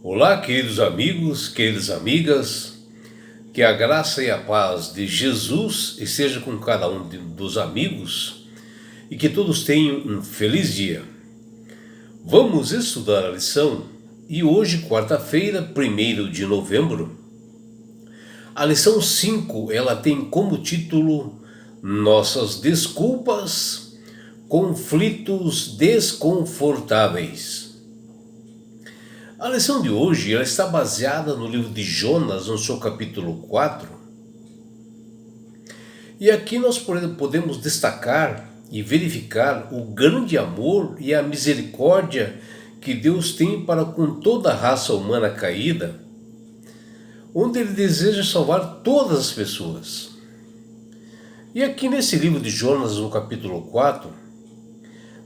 Olá, queridos amigos, queridas amigas, que a graça e a paz de Jesus esteja com cada um dos amigos e que todos tenham um feliz dia. Vamos estudar a lição e hoje, quarta-feira, 1º de novembro, a lição 5, ela tem como título Nossas Desculpas, Conflitos Desconfortáveis. A lição de hoje ela está baseada no livro de Jonas, no seu capítulo 4. E aqui nós podemos destacar e verificar o grande amor e a misericórdia que Deus tem para com toda a raça humana caída, onde Ele deseja salvar todas as pessoas. E aqui nesse livro de Jonas, no capítulo 4,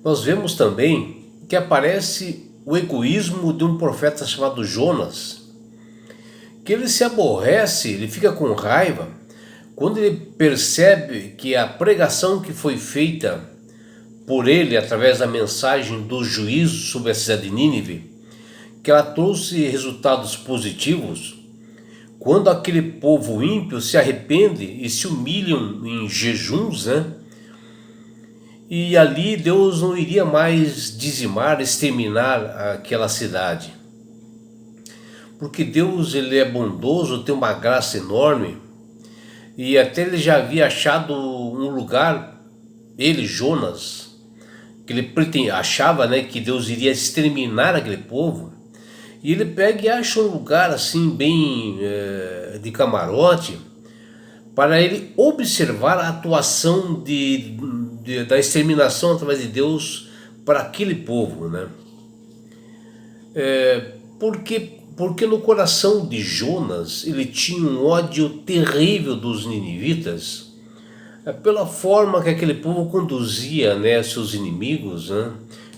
nós vemos também que aparece o egoísmo de um profeta chamado Jonas, que ele se aborrece, ele fica com raiva, quando ele percebe que a pregação que foi feita por ele, através da mensagem do juízo sobre a cidade de Nínive, que ela trouxe resultados positivos, quando aquele povo ímpio se arrepende e se humilham em jejuns, e ali Deus não iria mais dizimar, exterminar aquela cidade. Porque Deus ele é bondoso, tem uma graça enorme, e até ele já havia achado um lugar, ele, Jonas, que ele achava que Deus iria exterminar aquele povo, e ele pega e acha um lugar assim bem de camarote, para ele observar a atuação da exterminação através de Deus para aquele povo, Porque no coração de Jonas ele tinha um ódio terrível dos ninivitas, pela forma que aquele povo conduzia seus inimigos,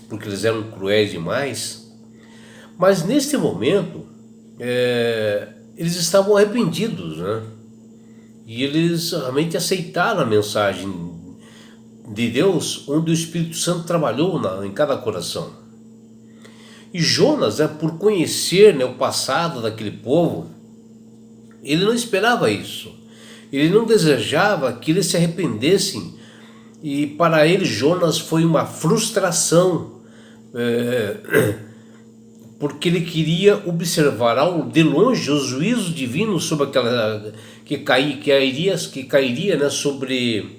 porque eles eram cruéis demais. Mas neste momento eles estavam arrependidos, e eles realmente aceitaram a mensagem de Deus, onde o Espírito Santo trabalhou em cada coração. E Jonas, por conhecer o passado daquele povo, ele não esperava isso. Ele não desejava que eles se arrependessem. E para ele Jonas foi uma frustração, porque ele queria observar de longe os juízos divinos sobre aquela que cairia sobre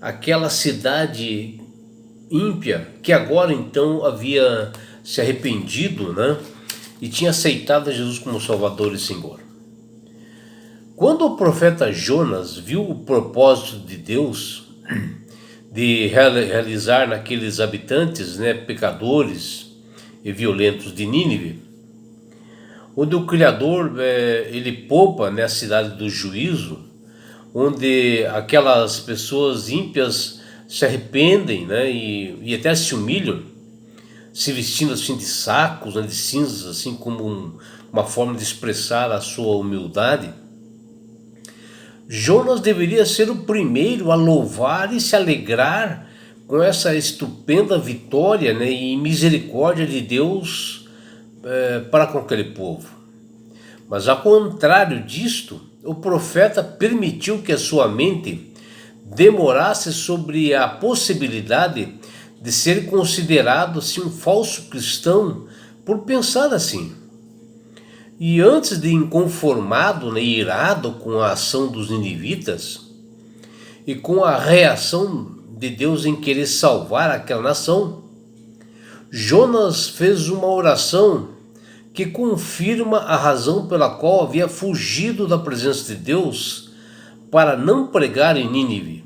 aquela cidade ímpia, que agora então havia se arrependido, e tinha aceitado Jesus como Salvador e Senhor. Quando o profeta Jonas viu o propósito de Deus de realizar naqueles habitantes, pecadores e violentos de Nínive, onde o Criador ele poupa a cidade do juízo, onde aquelas pessoas ímpias se arrependem, e até se humilham, se vestindo assim de sacos, de cinzas, assim como uma forma de expressar a sua humildade. Jonas deveria ser o primeiro a louvar e se alegrar com essa estupenda vitória e misericórdia de Deus para com aquele povo. Mas ao contrário disto, o profeta permitiu que a sua mente demorasse sobre a possibilidade de ser considerado assim um falso cristão por pensar assim. E antes de inconformado e irado com a ação dos ninivitas e com a reação de Deus em querer salvar aquela nação, Jonas fez uma oração que confirma a razão pela qual havia fugido da presença de Deus para não pregar em Nínive.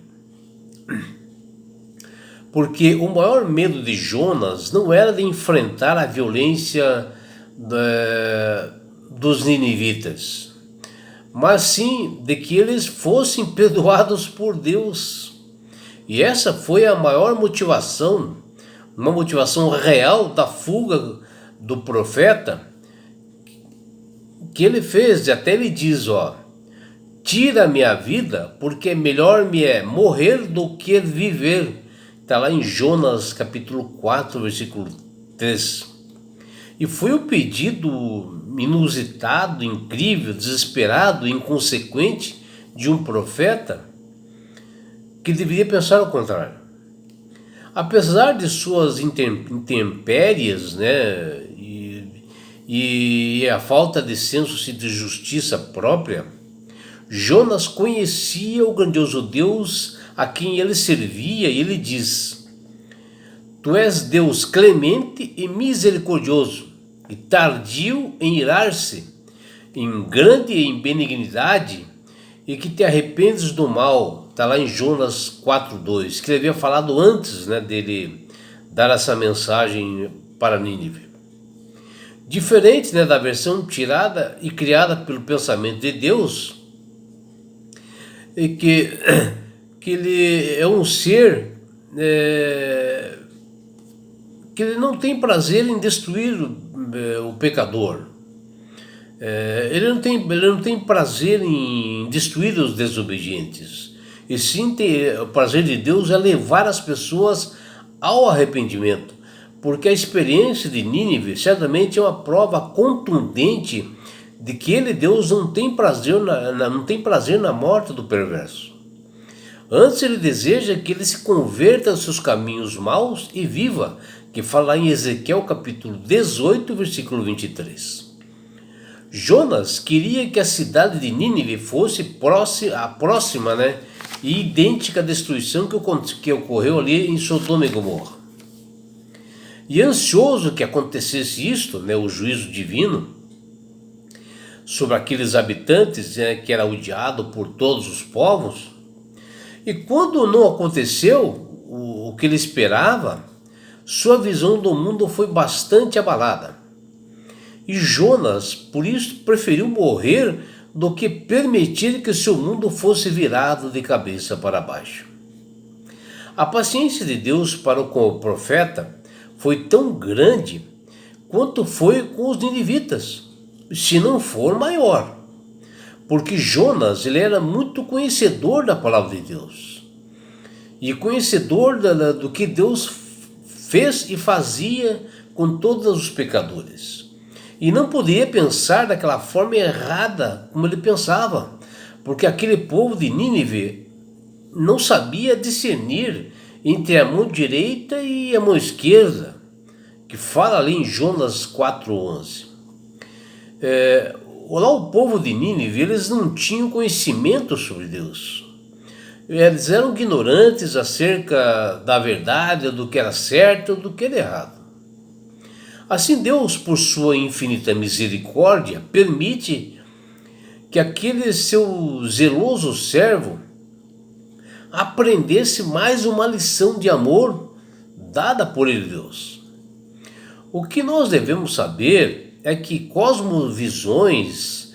Porque o maior medo de Jonas não era de enfrentar a violência dos ninivitas, mas sim de que eles fossem perdoados por Deus. E essa foi a maior motivação, uma motivação real da fuga do profeta, que ele fez. Até ele diz, tira a minha vida, porque melhor me é morrer do que viver. Está lá em Jonas capítulo 4, versículo 3. E foi o pedido inusitado, incrível, desesperado, inconsequente de um profeta que deveria pensar ao contrário. Apesar de suas intempéries, né, e a falta de senso de justiça própria, Jonas conhecia o grandioso Deus a quem ele servia, e ele diz: Tu és Deus clemente e misericordioso, e tardio em irar-se, em grande em benignidade, e que te arrependes do mal. Está lá em Jonas 4:2, que ele havia falado antes, né, dele dar essa mensagem para Nínive. Diferente, né, da versão tirada e criada pelo pensamento de Deus, e que ele é um ser que ele não tem prazer em destruir o pecador. Ele não tem prazer em destruir os desobedientes. E sim, o prazer de Deus é levar as pessoas ao arrependimento. Porque a experiência de Nínive certamente é uma prova contundente de que ele, Deus, não tem prazer na morte do perverso. Antes ele deseja que ele se converta aos seus caminhos maus e viva, que fala em Ezequiel capítulo 18, versículo 23. Jonas queria que a cidade de Nínive fosse a próxima, né, e idêntica à destruição que ocorreu ali em Sodoma e Gomorra. E ansioso que acontecesse isto, né, o juízo divino, sobre aqueles habitantes, né, que era odiado por todos os povos. E quando não aconteceu o que ele esperava, sua visão do mundo foi bastante abalada. E Jonas, por isso, preferiu morrer do que permitir que seu mundo fosse virado de cabeça para baixo. A paciência de Deus para com o profeta foi tão grande quanto foi com os ninivitas, se não for maior. Porque Jonas, ele era muito conhecedor da palavra de Deus. E conhecedor do que Deus fez e fazia com todos os pecadores. E não poderia pensar daquela forma errada como ele pensava. Porque aquele povo de Nínive não sabia discernir entre a mão direita e a mão esquerda, que fala ali em Jonas 4:11. Lá o povo de Nínive, eles não tinham conhecimento sobre Deus. Eles eram ignorantes acerca da verdade, do que era certo ou do que era errado. Assim Deus, por sua infinita misericórdia, permite que aquele seu zeloso servo aprendesse mais uma lição de amor dada por ele, Deus. O que nós devemos saber é que cosmovisões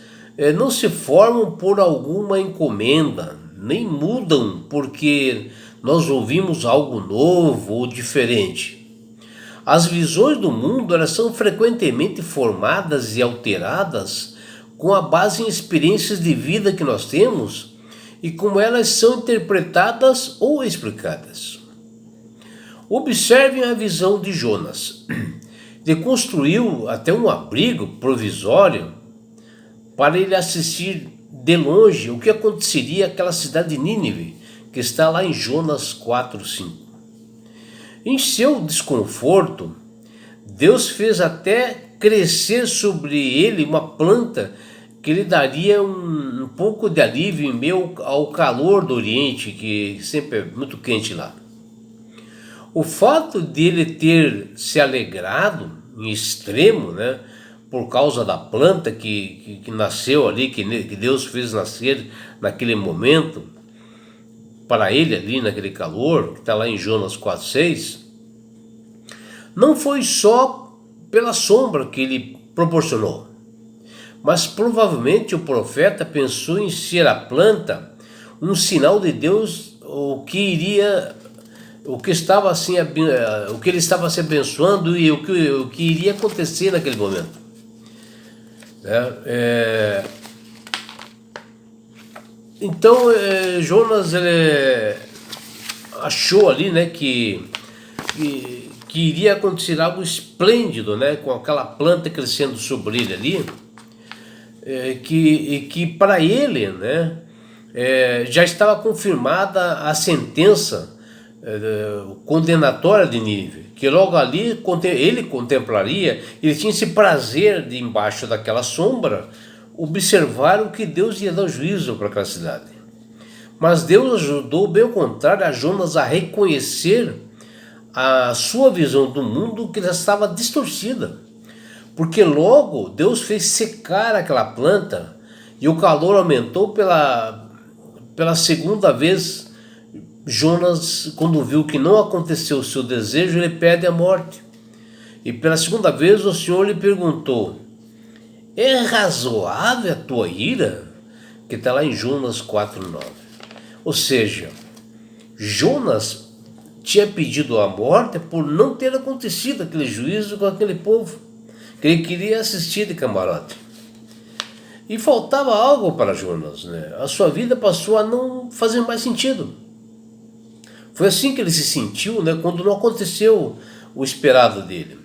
não se formam por alguma encomenda, nem mudam porque nós ouvimos algo novo ou diferente. As visões do mundo, elas são frequentemente formadas e alteradas com a base em experiências de vida que nós temos e como elas são interpretadas ou explicadas. Observem a visão de Jonas. Ele construiu até um abrigo provisório para ele assistir de longe o que aconteceria àquela cidade de Nínive, que está lá em Jonas 4:5. Em seu desconforto, Deus fez até crescer sobre ele uma planta que lhe daria um pouco de alívio em meio ao calor do Oriente, que sempre é muito quente lá. O fato de ele ter se alegrado em extremo, né, por causa da planta que nasceu ali, que Deus fez nascer naquele momento, para ele ali naquele calor, que está lá em Jonas 4:6, não foi só pela sombra que ele proporcionou, mas provavelmente o profeta pensou em ser a planta um sinal de Deus, o que ele estava se abençoando e o que iria acontecer naquele momento. Então Jonas ele achou ali, né, que iria acontecer algo esplêndido, né, com aquela planta crescendo sobre ele ali. que para ele, né, já estava confirmada a sentença condenatória de Nínive, que logo ali ele contemplaria, ele tinha esse prazer de, embaixo daquela sombra, observar o que Deus ia dar juízo para aquela cidade. Mas Deus ajudou, bem ao contrário, a Jonas a reconhecer a sua visão do mundo, que já estava distorcida. Porque logo Deus fez secar aquela planta e o calor aumentou pela segunda vez. Jonas, quando viu que não aconteceu o seu desejo, ele pede a morte. E pela segunda vez o Senhor lhe perguntou: é razoável a tua ira? Que está lá em Jonas 4:9. Ou seja, Jonas tinha pedido a morte por não ter acontecido aquele juízo com aquele povo que ele queria assistir de camarote. E faltava algo para Jonas, né? A sua vida passou a não fazer mais sentido. Foi assim que ele se sentiu, né, quando não aconteceu o esperado dele.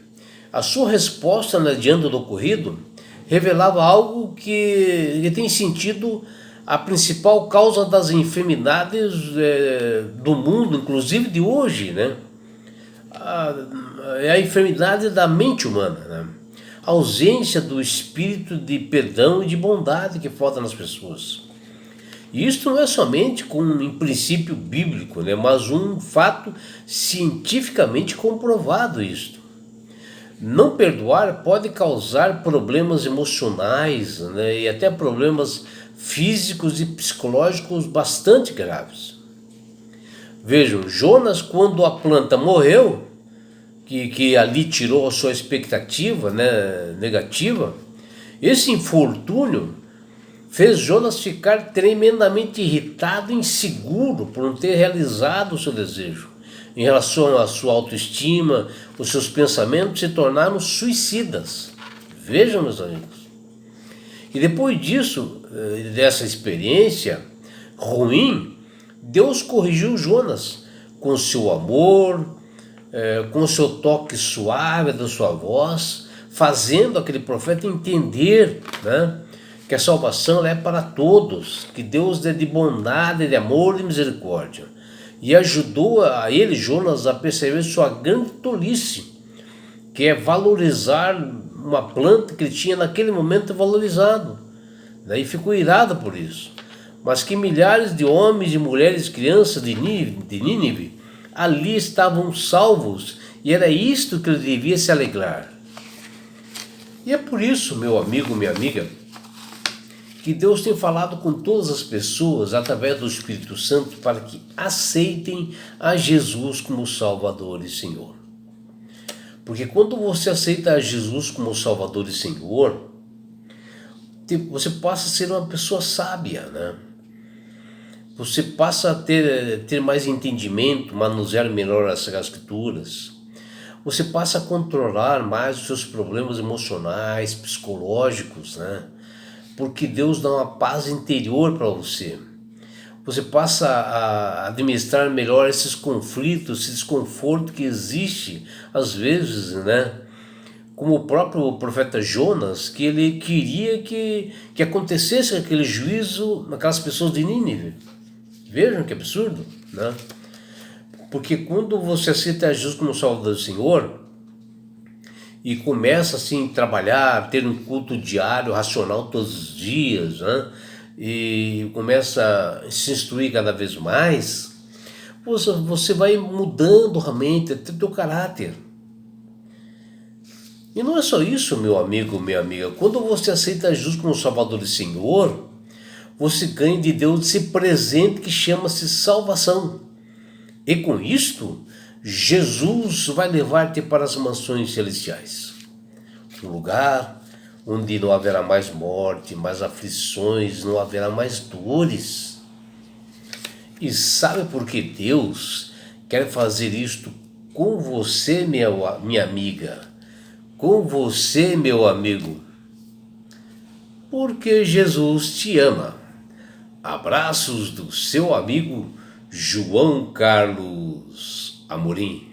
A sua resposta, né, diante do ocorrido revelava algo que tem sentido a principal causa das enfermidades do mundo, inclusive de hoje, né? É a enfermidade da mente humana, né? A ausência do espírito de perdão e de bondade que falta nas pessoas. E isso não é somente um princípio bíblico, né? Mas um fato cientificamente comprovado isto. Não perdoar pode causar problemas emocionais, né, e até problemas físicos e psicológicos bastante graves. Vejam, Jonas, quando a planta morreu, que ali tirou a sua expectativa, né, negativa, esse infortúnio fez Jonas ficar tremendamente irritado e inseguro por não ter realizado o seu desejo. Em relação à sua autoestima, os seus pensamentos se tornaram suicidas. Vejam, meus amigos. E depois disso, dessa experiência ruim, Deus corrigiu Jonas com seu amor, com seu toque suave da sua voz, fazendo aquele profeta entender, né, que a salvação é para todos, que Deus é de bondade, de amor e misericórdia. E ajudou a ele, Jonas, a perceber sua grande tolice, que é valorizar uma planta que ele tinha naquele momento valorizado. Daí ficou irado por isso. Mas que milhares de homens e mulheres, crianças de Nínive, ali estavam salvos, e era isto que ele devia se alegrar. E é por isso, meu amigo, minha amiga, que Deus tem falado com todas as pessoas através do Espírito Santo para que aceitem a Jesus como Salvador e Senhor. Porque quando você aceita a Jesus como Salvador e Senhor, você passa a ser uma pessoa sábia, né? Você passa a ter mais entendimento, manusear melhor as Escrituras. Você passa a controlar mais os seus problemas emocionais, psicológicos, né? Porque Deus dá uma paz interior para você. Você passa a administrar melhor esses conflitos, esse desconforto que existe às vezes, né? Como o próprio profeta Jonas, que ele queria que acontecesse aquele juízo naquelas pessoas de Nínive. Vejam que absurdo, né? Porque quando você aceita Jesus como Salvador do Senhor e começa assim a trabalhar, ter um culto diário, racional todos os dias, né? E começa a se instruir cada vez mais, você vai mudando realmente até o teu caráter. E não é só isso, meu amigo, minha amiga. Quando você aceita Jesus como Salvador e Senhor, você ganha de Deus esse presente que chama-se salvação. E com isto, Jesus vai levar-te para as mansões celestiais. Um lugar onde não haverá mais morte, mais aflições, não haverá mais dores. E sabe por que Deus quer fazer isto com você, minha amiga? Com você, meu amigo? Porque Jesus te ama. Abraços do seu amigo João Carlos Amorim.